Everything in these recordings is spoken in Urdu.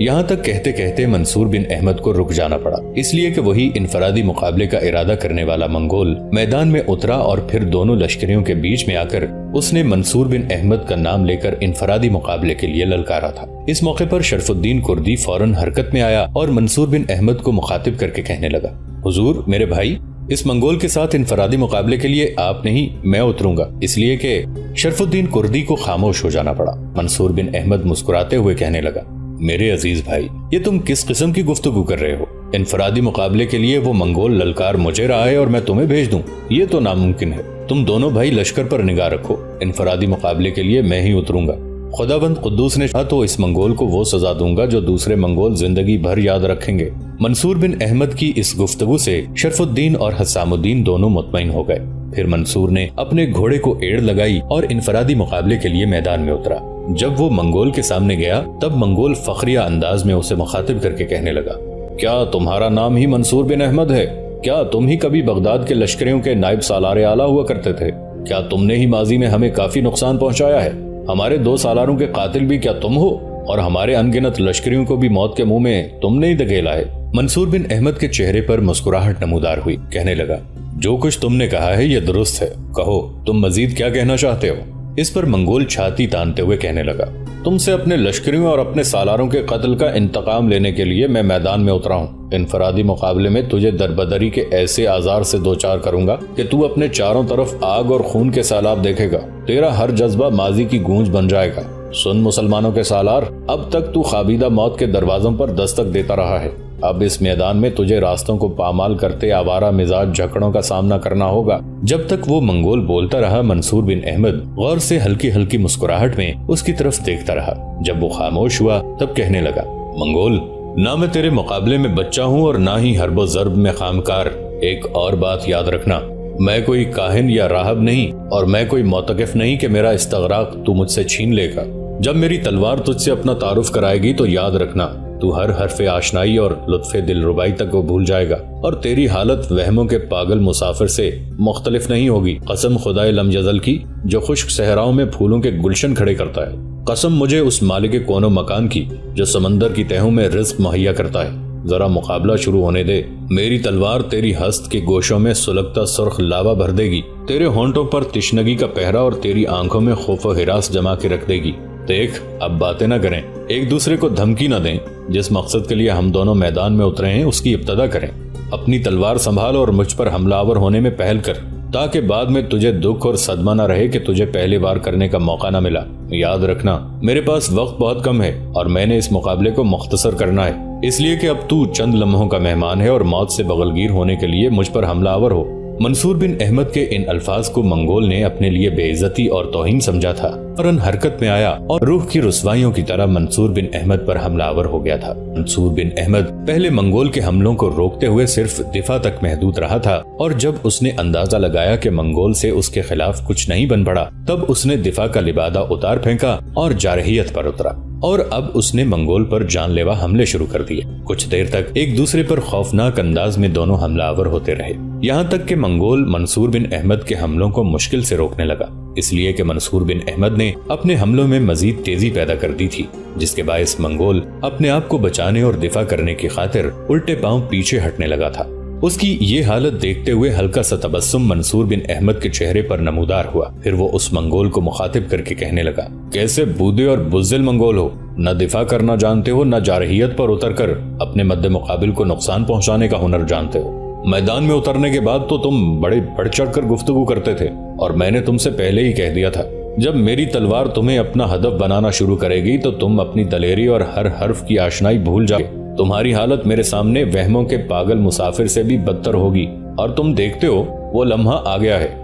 یہاں تک کہتے کہتے منصور بن احمد کو رک جانا پڑا، اس لیے کہ وہی انفرادی مقابلے کا ارادہ کرنے والا منگول میدان میں اترا اور پھر دونوں لشکریوں کے بیچ میں آ کر اس نے منصور بن احمد کا نام لے کر انفرادی مقابلے کے لیے للکارا تھا۔ اس موقع پر شرف الدین کردی فوراً حرکت میں آیا اور منصور بن احمد کو مخاطب کر کے کہنے لگا، حضور میرے بھائی، اس منگول کے ساتھ انفرادی مقابلے کے لیے آپ نہیں میں اتروں گا، اس لیے کہ شرف الدین کردی کو خاموش ہو جانا پڑا۔ منصور بن احمد مسکراتے ہوئے کہنے لگا، میرے عزیز بھائی، یہ تم کس قسم کی گفتگو کر رہے ہو؟ انفرادی مقابلے کے لیے وہ منگول للکار مجھے رہا ہے اور میں تمہیں بھیج دوں؟ یہ تو ناممکن ہے۔ تم دونوں بھائی لشکر پر نگاہ رکھو، انفرادی مقابلے کے لیے میں ہی اتروں گا۔ خداوند قدوس نے چاہا تو اس منگول کو وہ سزا دوں گا جو دوسرے منگول زندگی بھر یاد رکھیں گے۔ منصور بن احمد کی اس گفتگو سے شرف الدین اور حسام الدین دونوں مطمئن ہو گئے۔ پھر منصور نے اپنے گھوڑے کو ایڑ لگائی اور انفرادی مقابلے کے لیے میدان میں اترا۔ جب وہ منگول کے سامنے گیا تب منگول فخریہ انداز میں اسے مخاطب کر کے کہنے لگا، کیا تمہارا نام ہی منصور بن احمد ہے؟ کیا تم ہی کبھی بغداد کے لشکریوں کے نائب سالار اعلیٰ ہوا کرتے تھے؟ کیا تم نے ہی ماضی میں ہمیں کافی نقصان پہنچایا ہے؟ ہمارے 2 سالاروں کے قاتل بھی کیا تم ہو؟ اور ہمارے انگنت لشکریوں کو بھی موت کے منہ میں تم نے ہی دھکیلا ہے۔ منصور بن احمد کے چہرے پر مسکراہٹ نمودار ہوئی، کہنے لگا، جو کچھ تم نے کہا ہے یہ درست ہے، کہو تم مزید کیا کہنا چاہتے ہو؟ اس پر منگول چھاتی تانتے ہوئے کہنے لگا، تم سے اپنے لشکریوں اور اپنے سالاروں کے قتل کا انتقام لینے کے لیے میں میدان میں اترا ہوں۔ انفرادی مقابلے میں تجھے دربدری کے ایسے آزار سے دوچار کروں گا کہ تو اپنے چاروں طرف آگ اور خون کے سیلاب دیکھے گا، تیرا ہر جذبہ ماضی کی گونج بن جائے گا۔ سن مسلمانوں کے سالار، اب تک تو خوابیدہ موت کے دروازوں پر دستک دیتا رہا ہے، اب اس میدان میں تجھے راستوں کو پامال کرتے آوارہ مزاج جھکڑوں کا سامنا کرنا ہوگا۔ جب تک وہ منگول بولتا رہا منصور بن احمد غور سے ہلکی ہلکی مسکراہٹ میں اس کی طرف دیکھتا رہا۔ جب وہ خاموش ہوا تب کہنے لگا، منگول، نہ میں تیرے مقابلے میں بچہ ہوں اور نہ ہی حرب و ضرب میں خامکار۔ ایک اور بات یاد رکھنا، میں کوئی کاہن یا راہب نہیں اور میں کوئی معتکف نہیں کہ میرا استغراق تو مجھ سے چھین لے گا۔ جب میری تلوار تجھ سے اپنا تعارف کرائے گی تو یاد رکھنا، تو ہر حرف آشنائی اور لطف دل ربائی تک کو بھول جائے گا اور تیری حالت وہموں کے پاگل مسافر سے مختلف نہیں ہوگی۔ قسم خدائے لم یزل کی جو خشک صحراؤں میں پھولوں کے گلشن کھڑے کرتا ہے، قسم مجھے اس مالک کون و مکان کی جو سمندر کی تہوں میں رزق مہیا کرتا ہے، ذرا مقابلہ شروع ہونے دے۔ میری تلوار تیری ہست کے گوشوں میں سلگتا سرخ لاوا بھر دے گی، تیرے ہونٹوں پر تشنگی کا پہرا اور تیری آنکھوں میں خوف و ہراس جما کے رکھ دے گی۔ دیکھ، اب باتیں نہ کریں، ایک دوسرے کو دھمکی نہ دیں، جس مقصد کے لیے ہم دونوں میدان میں اترے ہیں اس کی ابتدا کریں۔ اپنی تلوار سنبھال اور مجھ پر حملہ آور ہونے میں پہل کر، تاکہ بعد میں تجھے دکھ اور صدمہ نہ رہے کہ تجھے پہلی بار کرنے کا موقع نہ ملا۔ یاد رکھنا، میرے پاس وقت بہت کم ہے اور میں نے اس مقابلے کو مختصر کرنا ہے، اس لیے کہ اب تو چند لمحوں کا مہمان ہے اور موت سے بغلگیر ہونے کے لیے مجھ پر حملہ آور ہو۔ منصور بن احمد کے ان الفاظ کو منگول نے اپنے لیے بے عزتی اور توہین سمجھا تھا، فوراً حرکت میں آیا اور روح کی رسوائیوں کی طرح منصور بن احمد پر حملہ آور ہو گیا تھا۔ منصور بن احمد پہلے منگول کے حملوں کو روکتے ہوئے صرف دفاع تک محدود رہا تھا، اور جب اس نے اندازہ لگایا کہ منگول سے اس کے خلاف کچھ نہیں بن پڑا تب اس نے دفاع کا لبادہ اتار پھینکا اور جارحیت پر اترا، اور اب اس نے منگول پر جان لیوا حملے شروع کر دیے۔ کچھ دیر تک ایک دوسرے پر خوفناک انداز میں دونوں حملہ آور ہوتے رہے، یہاں تک کہ منگول منصور بن احمد کے حملوں کو مشکل سے روکنے لگا، اس لیے کہ منصور بن احمد نے اپنے حملوں میں مزید تیزی پیدا کر دی تھی، جس کے باعث منگول اپنے آپ کو بچانے اور دفاع کرنے کی خاطر الٹے پاؤں پیچھے ہٹنے لگا تھا۔ اس کی یہ حالت دیکھتے ہوئے ہلکا سا تبسم منصور بن احمد کے چہرے پر نمودار ہوا۔ پھر وہ اس منگول کو مخاطب کر کے کہنے لگا، کیسے بودے اور بزدل منگول ہو، نہ دفاع کرنا جانتے ہو، نہ جارحیت پر اتر کر اپنے مد مقابل کو نقصان پہنچانے کا ہنر جانتے ہو۔ میدان میں اترنے کے بعد تو تم بڑے بڑھ چڑھ کر گفتگو کرتے تھے، اور میں نے تم سے پہلے ہی کہہ دیا تھا، جب میری تلوار تمہیں اپنا ہدف بنانا شروع کرے گی تو تم اپنی دلیری اور ہر حرف کی آشنائی بھول جاؤ گے۔ تمہاری حالت میرے سامنے وہموں کے پاگل مسافر سے بھی بدتر ہوگی، اور تم دیکھتے ہو وہ لمحہ آ گیا ہے۔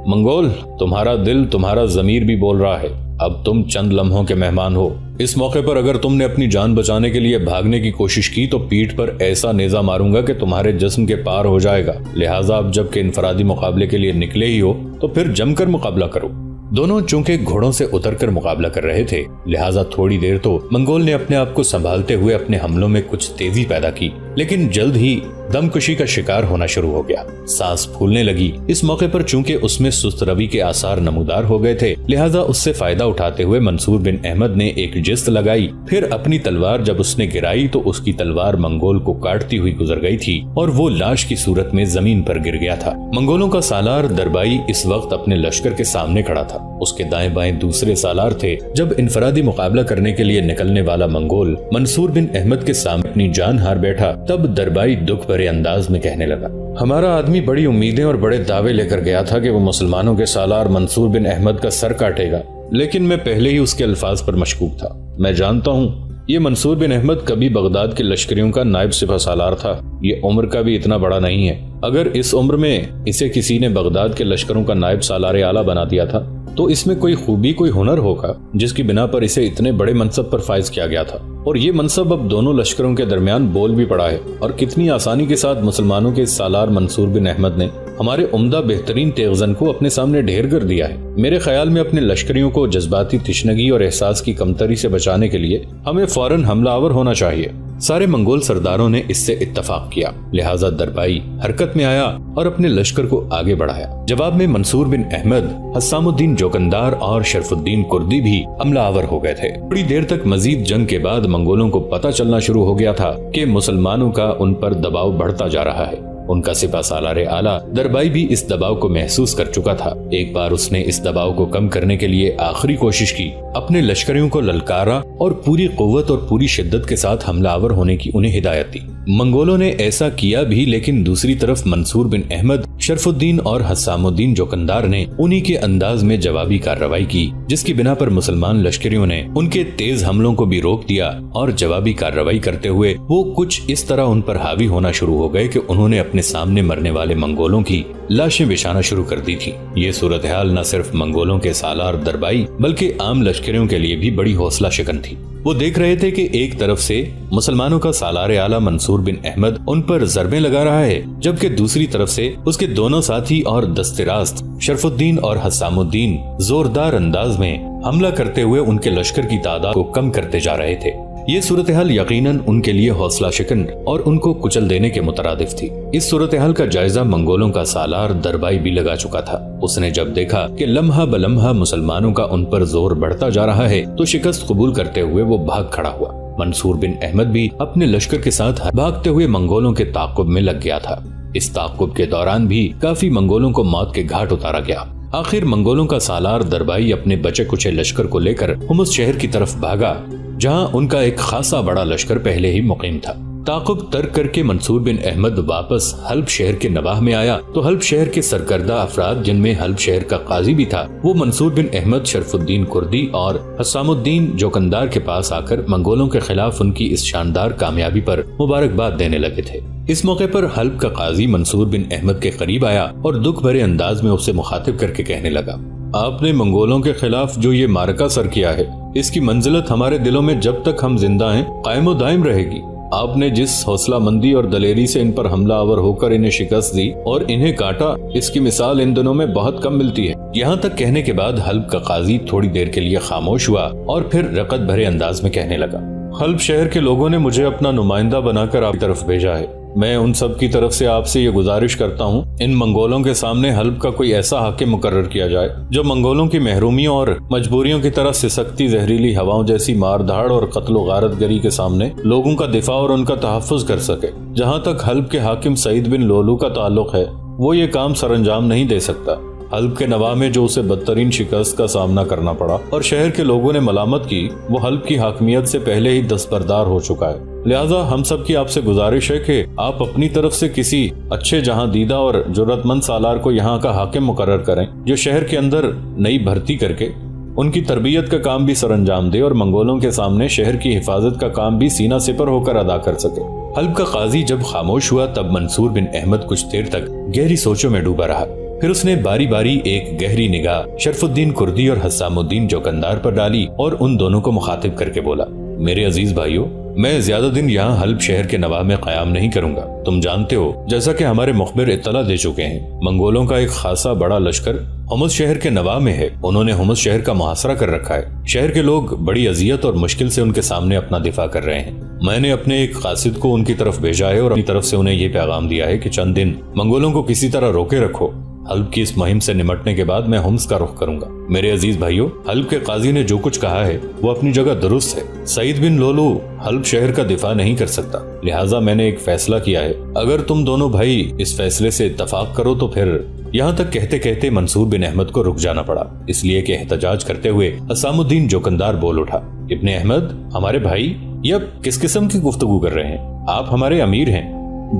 منگول، تمہارا دل، تمہارا ضمیر بھی بول رہا ہے، اب تم چند لمحوں کے مہمان ہو۔ اس موقع پر اگر تم نے اپنی جان بچانے کے لیے بھاگنے کی کوشش کی تو پیٹھ پر ایسا نیزہ ماروں گا کہ تمہارے جسم کے پار ہو جائے گا، لہٰذا اب جب کہ انفرادی مقابلے کے لیے نکلے ہی ہو تو پھر جم کر مقابلہ کرو۔ دونوں چونکہ گھوڑوں سے اتر کر مقابلہ کر رہے تھے، لہٰذا تھوڑی دیر تو منگول نے اپنے آپ کو سنبھالتے ہوئے اپنے حملوں میں کچھ تیزی پیدا کی، لیکن جلد ہی دمکشی کا شکار ہونا شروع ہو گیا۔ سانس پھولنے لگی۔ اس موقع پر چونکہ اس میں سست روی کے آثار نمودار ہو گئے تھے، لہذا اس سے فائدہ اٹھاتے ہوئے منصور بن احمد نے ایک جست لگائی۔ پھر اپنی تلوار جب اس نے گرائی تو اس کی تلوار منگول کو کاٹتی ہوئی گزر گئی تھی اور وہ لاش کی صورت میں زمین پر گر گیا تھا۔ منگولوں کا سالار دربائی اس وقت اپنے لشکر کے سامنے کھڑا تھا۔ اس کے دائیں بائیں دوسرے سالار تھے۔ جب انفرادی مقابلہ کرنے کے لیے نکلنے والا منگول منصور بن احمد کے سامنے اپنی جان ہار بیٹھا، تب دربائی دکھ بھرے انداز میں کہنے لگا، ہمارا آدمی بڑی امیدیں اور بڑے دعوے لے کر گیا تھا کہ وہ مسلمانوں کے سالار منصور بن احمد کا سر کاٹے گا، لیکن میں پہلے ہی اس کے الفاظ پر مشکوک تھا۔ میں جانتا ہوں یہ منصور بن احمد کبھی بغداد کے لشکریوں کا نائب سپہ سالار تھا۔ یہ عمر کا بھی اتنا بڑا نہیں ہے۔ اگر اس عمر میں اسے کسی نے بغداد کے لشکروں کا نائب سالار اعلیٰ بنا دیا تھا تو اس میں کوئی خوبی، کوئی ہنر ہوگا جس کی بنا پر اسے اتنے بڑے منصب پر فائز کیا گیا تھا، اور یہ منصب اب دونوں لشکروں کے درمیان بول بھی پڑا ہے۔ اور کتنی آسانی کے ساتھ مسلمانوں کے سالار منصور بن احمد نے ہمارے عمدہ بہترین تیغزن کو اپنے سامنے ڈھیر کر دیا ہے۔ میرے خیال میں اپنے لشکریوں کو جذباتی تشنگی اور احساس کی کمتری سے بچانے کے لیے ہمیں فوراً حملہ آور ہونا چاہیے۔ سارے منگول سرداروں نے اس سے اتفاق کیا، لہٰذا دربائی حرکت میں آیا اور اپنے لشکر کو آگے بڑھایا۔ جواب میں منصور بن احمد، حسام الدین جوکندار اور شرف الدین کردی بھی حملہ آور ہو گئے تھے۔ بڑی دیر تک مزید جنگ کے بعد منگولوں کو پتہ چلنا شروع ہو گیا تھا کہ مسلمانوں کا ان پر دباؤ بڑھتا جا رہا ہے۔ ان کا سپہ سالار اعلیٰ دربائی بھی اس دباؤ کو محسوس کر چکا تھا۔ ایک بار اس نے اس دباؤ کو کم کرنے کے لیے آخری کوشش کی، اپنے لشکریوں کو للکارا اور پوری قوت اور پوری شدت کے ساتھ حملہ آور ہونے کی انہیں ہدایت دی۔ منگولوں نے ایسا کیا بھی، لیکن دوسری طرف منصور بن احمد، شرف الدین اور حسام الدین جوکندار نے انہی کے انداز میں جوابی کارروائی کی، جس کی بنا پر مسلمان لشکریوں نے ان کے تیز حملوں کو بھی روک دیا، اور جوابی کارروائی کرتے ہوئے وہ کچھ اس طرح ان پر حاوی ہونا شروع ہو گئے کہ انہوں نے اپنے سامنے مرنے والے منگولوں کی لاشیں بچھانا شروع کر دی تھی۔ یہ صورتحال نہ صرف منگولوں کے سالار دربائی بلکہ عام لشکریوں کے لیے بھی بڑی حوصلہ شکن تھی۔ وہ دیکھ رہے تھے کہ ایک طرف سے مسلمانوں کا سالار اعلیٰ منصور بن احمد ان پر ضربیں لگا رہا ہے، جبکہ دوسری طرف سے اس کے دونوں ساتھی اور دست راست شرف الدین اور حسام الدین زوردار انداز میں حملہ کرتے ہوئے ان کے لشکر کی تعداد کو کم کرتے جا رہے تھے۔ یہ صورتحال یقیناً ان کے لیے حوصلہ شکن اور ان کو کچل دینے کے مترادف تھی۔ اس صورتحال کا جائزہ منگولوں کا سالار دربائی بھی لگا چکا تھا۔ اس نے جب دیکھا کہ لمحہ بلمحہ مسلمانوں کا ان پر زور بڑھتا جا رہا ہے تو شکست قبول کرتے ہوئے وہ بھاگ کھڑا ہوا۔ منصور بن احمد بھی اپنے لشکر کے ساتھ بھاگتے ہوئے منگولوں کے تعاقب میں لگ گیا تھا۔ اس تعاقب کے دوران بھی کافی منگولوں کو موت کے گھاٹ اتارا گیا۔ آخر منگولوں کا سالار دربائی اپنے بچے کچے لشکر کو لے کر حمص شہر کی طرف بھاگا، جہاں ان کا ایک خاصا بڑا لشکر پہلے ہی مقیم تھا۔ تعاقب ترک کر کے منصور بن احمد واپس حلب شہر کے نواح میں آیا تو حلب شہر کے سرکردہ افراد، جن میں حلب شہر کا قاضی بھی تھا، وہ منصور بن احمد، شرف الدین کردی اور حسام الدین جوکندار کے پاس آ کر منگولوں کے خلاف ان کی اس شاندار کامیابی پر مبارکباد دینے لگے تھے۔ اس موقع پر حلب کا قاضی منصور بن احمد کے قریب آیا اور دکھ بھرے انداز میں اسے مخاطب کر کے کہنے لگا، آپ نے منگولوں کے خلاف جو یہ معرکہ سر کیا ہے، اس کی منزلت ہمارے دلوں میں جب تک ہم زندہ ہیں قائم و دائم رہے گی۔ آپ نے جس حوصلہ مندی اور دلیری سے ان پر حملہ آور ہو کر انہیں شکست دی اور انہیں کاٹا، اس کی مثال ان دنوں میں بہت کم ملتی ہے۔ یہاں تک کہنے کے بعد حلب کا قاضی تھوڑی دیر کے لیے خاموش ہوا اور پھر رقت بھرے انداز میں کہنے لگا، حلب شہر کے لوگوں نے مجھے اپنا نمائندہ بنا کر آپ کی طرف بھیجا ہے۔ میں ان سب کی طرف سے آپ سے یہ گزارش کرتا ہوں، ان منگولوں کے سامنے حلب کا کوئی ایسا حاکم مقرر کیا جائے جو منگولوں کی محرومیوں اور مجبوریوں کی طرح سسکتی، زہریلی ہواؤں جیسی مار دھاڑ اور قتل و غارت گری کے سامنے لوگوں کا دفاع اور ان کا تحفظ کر سکے۔ جہاں تک حلب کے حاکم سعید بن لولو کا تعلق ہے، وہ یہ کام سر انجام نہیں دے سکتا۔ حلب کے نواح میں جو اسے بدترین شکست کا سامنا کرنا پڑا اور شہر کے لوگوں نے ملامت کی، وہ حلب کی حاکمیت سے پہلے ہی دستبردار ہو چکا ہے۔ لہٰذا ہم سب کی آپ سے گزارش ہے کہ آپ اپنی طرف سے کسی اچھے جہاں دیدہ اور جرأت مند سالار کو یہاں کا حاکم مقرر کریں، جو شہر کے اندر نئی بھرتی کر کے ان کی تربیت کا کام بھی سر انجام دے اور منگولوں کے سامنے شہر کی حفاظت کا کام بھی سینہ سپر ہو کر ادا کر سکے۔ حلب کا قاضی جب خاموش ہوا تب منصور بن احمد کچھ دیر تک گہری سوچوں میں ڈوبا رہا۔ پھر اس نے باری باری ایک گہری نگاہ شرف الدین کردی اور حسام الدین جوکندار پر ڈالی اور ان دونوں کو مخاطب کر کے بولا، میرے عزیز بھائیو، میں زیادہ دن یہاں حلب شہر کے نواح میں قیام نہیں کروں گا۔ تم جانتے ہو، جیسا کہ ہمارے مخبر اطلاع دے چکے ہیں، منگولوں کا ایک خاصا بڑا لشکر حمص شہر کے نواح میں ہے۔ انہوں نے حمص شہر کا محاصرہ کر رکھا ہے۔ شہر کے لوگ بڑی اذیت اور مشکل سے ان کے سامنے اپنا دفاع کر رہے ہیں۔ میں نے اپنے ایک قاصد کو ان کی طرف بھیجا ہے اور اپنی طرف سے انہیں یہ پیغام دیا ہے کہ چند دن منگولوں کو کسی طرح روکے رکھو۔ حلب کی اس مہم سے نمٹنے کے بعد میں ہومس کا رخ کروں گا۔ میرے عزیز بھائیوں، حلب کے قاضی نے جو کچھ کہا ہے وہ اپنی جگہ درست ہے۔ سعید بن لولو حلب شہر کا دفاع نہیں کر سکتا، لہٰذا میں نے ایک فیصلہ کیا ہے۔ اگر تم دونوں بھائی اس فیصلے سے اتفاق کرو تو پھر یہاں تک کہتے کہتے منصور بن احمد کو رک جانا پڑا، اس لیے کہ احتجاج کرتے ہوئے حسام الدین جوکندار بول اٹھا، ابن احمد ہمارے بھائی، یہ اب کس قسم کی گفتگو کر رہے ہیں؟ آپ ہمارے امیر ہیں۔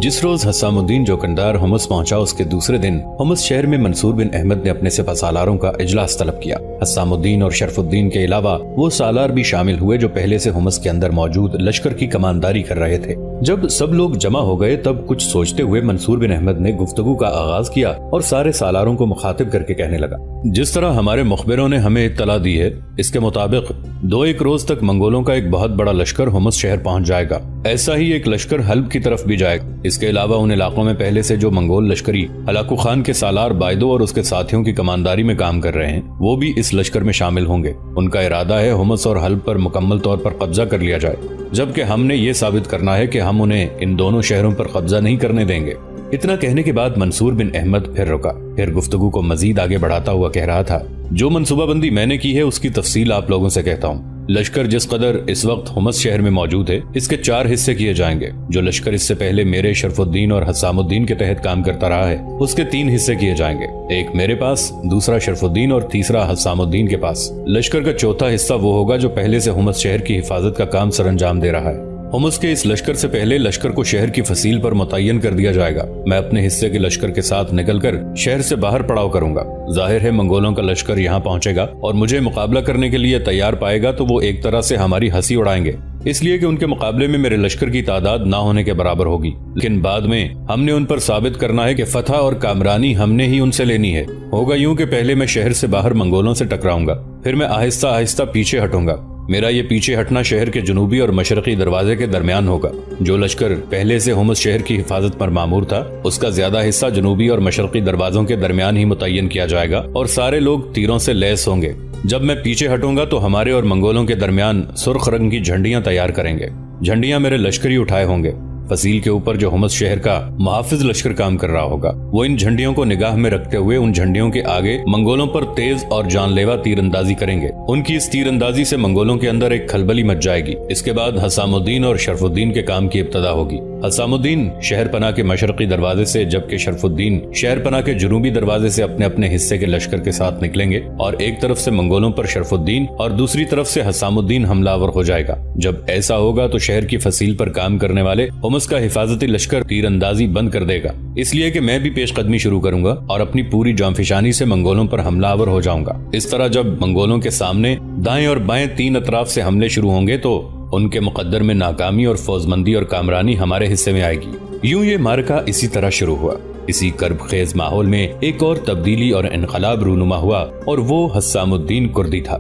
جس روز حسام الدین جوکندار ہومس پہنچا اس کے دوسرے دن ہومس شہر میں منصور بن احمد نے اپنے سپہ سالاروں کا اجلاس طلب کیا۔ حسام الدین اور شرف الدین کے علاوہ وہ سالار بھی شامل ہوئے جو پہلے سے ہومس کے اندر موجود لشکر کی کمانداری کر رہے تھے۔ جب سب لوگ جمع ہو گئے تب کچھ سوچتے ہوئے منصور بن احمد نے گفتگو کا آغاز کیا اور سارے سالاروں کو مخاطب کر کے کہنے لگا، جس طرح ہمارے مخبروں نے ہمیں اطلاع دی ہے اس کے مطابق 2-1 روز تک منگولوں کا ایک بہت بڑا لشکر ہومس شہر پہنچ جائے گا۔ ایسا ہی ایک لشکر حلب کی طرف بھی جائے گا۔ اس کے علاوہ ان علاقوں میں پہلے سے جو منگول لشکری ہلاکو خان کے سالار بائدو اور اس کے ساتھیوں کی کمانداری میں کام کر رہے ہیں وہ بھی اس لشکر میں شامل ہوں گے۔ ان کا ارادہ ہے ہومس اور حلب پر مکمل طور پر قبضہ کر لیا جائے، جبکہ ہم نے یہ ثابت کرنا ہے کہ ہم انہیں ان دونوں شہروں پر قبضہ نہیں کرنے دیں گے۔ اتنا کہنے کے بعد منصور بن احمد پھر رکا، پھر گفتگو کو مزید آگے بڑھاتا ہوا کہہ رہا تھا، جو منصوبہ بندی میں نے کی ہے اس کی تفصیل آپ لوگوں سے کہتا ہوں۔ لشکر جس قدر اس وقت ہومس شہر میں موجود ہے اس کے 4 حصے کیے جائیں گے۔ جو لشکر اس سے پہلے میرے شرف الدین اور حسام الدین کے تحت کام کرتا رہا ہے اس کے 3 حصے کیے جائیں گے، ایک میرے پاس، دوسرا شرف الدین اور تیسرا حسام الدین کے پاس۔ لشکر کا چوتھا حصہ وہ ہوگا جو پہلے سے ہومس شہر کی حفاظت کا کام سر انجام دے رہا ہے۔ ہومس کے اس لشکر سے پہلے لشکر کو شہر کی فصیل پر متعین کر دیا جائے گا۔ میں اپنے حصے کے لشکر کے ساتھ نکل کر شہر سے باہر پڑاؤ کروں گا۔ ظاہر ہے منگولوں کا لشکر یہاں پہنچے گا اور مجھے مقابلہ کرنے کے لیے تیار پائے گا تو وہ ایک طرح سے ہماری ہنسی اڑائیں گے، اس لیے کہ ان کے مقابلے میں میرے لشکر کی تعداد نہ ہونے کے برابر ہوگی، لیکن بعد میں ہم نے ان پر ثابت کرنا ہے کہ فتح اور کامرانی ہم نے ہی ان سے لینی ہے۔ ہوگا یوں کہ پہلے میں شہر سے باہر منگولوں سے ٹکراؤں گا، پھر میں آہستہ آہستہ پیچھے ہٹوں گا۔ میرا یہ پیچھے ہٹنا شہر کے جنوبی اور مشرقی دروازے کے درمیان ہوگا۔ جو لشکر پہلے سے ہومس شہر کی حفاظت پر مامور تھا اس کا زیادہ حصہ جنوبی اور مشرقی دروازوں کے درمیان ہی متعین کیا جائے گا اور سارے لوگ تیروں سے لیس ہوں گے۔ جب میں پیچھے ہٹوں گا تو ہمارے اور منگولوں کے درمیان سرخ رنگ کی جھنڈیاں تیار کریں گے۔ جھنڈیاں میرے لشکری اٹھائے ہوں گے۔ فصیل کے اوپر جو ہومس شہر کا محافظ لشکر کام کر رہا ہوگا وہ ان جھنڈیوں کو نگاہ میں رکھتے ہوئے ان جھنڈیوں کے آگے منگولوں پر تیز اور جان لیوا تیر اندازی کریں گے۔ ان کی اس تیر اندازی سے منگولوں کے اندر ایک کھلبلی مچ جائے گی۔ اس کے بعد حسام الدین اور شرف الدین کے کام کی ابتدا ہوگی۔ حسام الدین شہر پناہ کے مشرقی دروازے سے جبکہ شرف الدین شہر پناہ کے جنوبی دروازے سے اپنے اپنے حصے کے لشکر کے ساتھ نکلیں گے اور ایک طرف سے منگولوں پر شرف الدین اور دوسری طرف سے حسام الدین حملہ آور ہو جائے گا۔ جب ایسا ہوگا تو شہر کی فصیل پر کام کرنے والے ہومس کا حفاظتی لشکر تیر اندازی بند کر دے گا، اس لیے کہ میں بھی پیش قدمی شروع کروں گا اور اپنی پوری جانفشانی سے منگولوں پر حملہ آور ہو جاؤں گا۔ اس طرح جب منگولوں کے سامنے دائیں اور بائیں 3 اطراف سے حملے شروع ہوں گے تو ان کے مقدر میں ناکامی اور فوزمندی اور کامرانی ہمارے حصے میں آئے گی۔ یوں یہ مارکا اسی طرح شروع ہوا۔ اسی کرب خیز ماحول میں ایک اور تبدیلی اور انقلاب رونما ہوا اور وہ حسام الدین کردی تھا۔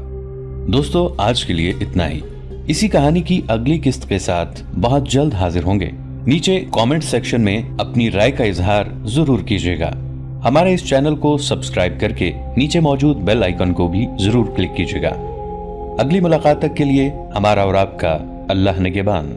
دوستو آج کے لیے اتنا ہی۔ اسی کہانی کی اگلی قسط کے ساتھ بہت جلد حاضر ہوں گے۔ نیچے کامنٹ سیکشن میں اپنی رائے کا اظہار ضرور کیجیے گا۔ ہمارے اس چینل کو سبسکرائب کر کے نیچے موجود بیل آئیکن کو بھی ضرور کلک کیجیے گا۔ اگلی ملاقات تک کے لیے ہمارا اور آپ کا اللہ نگہبان۔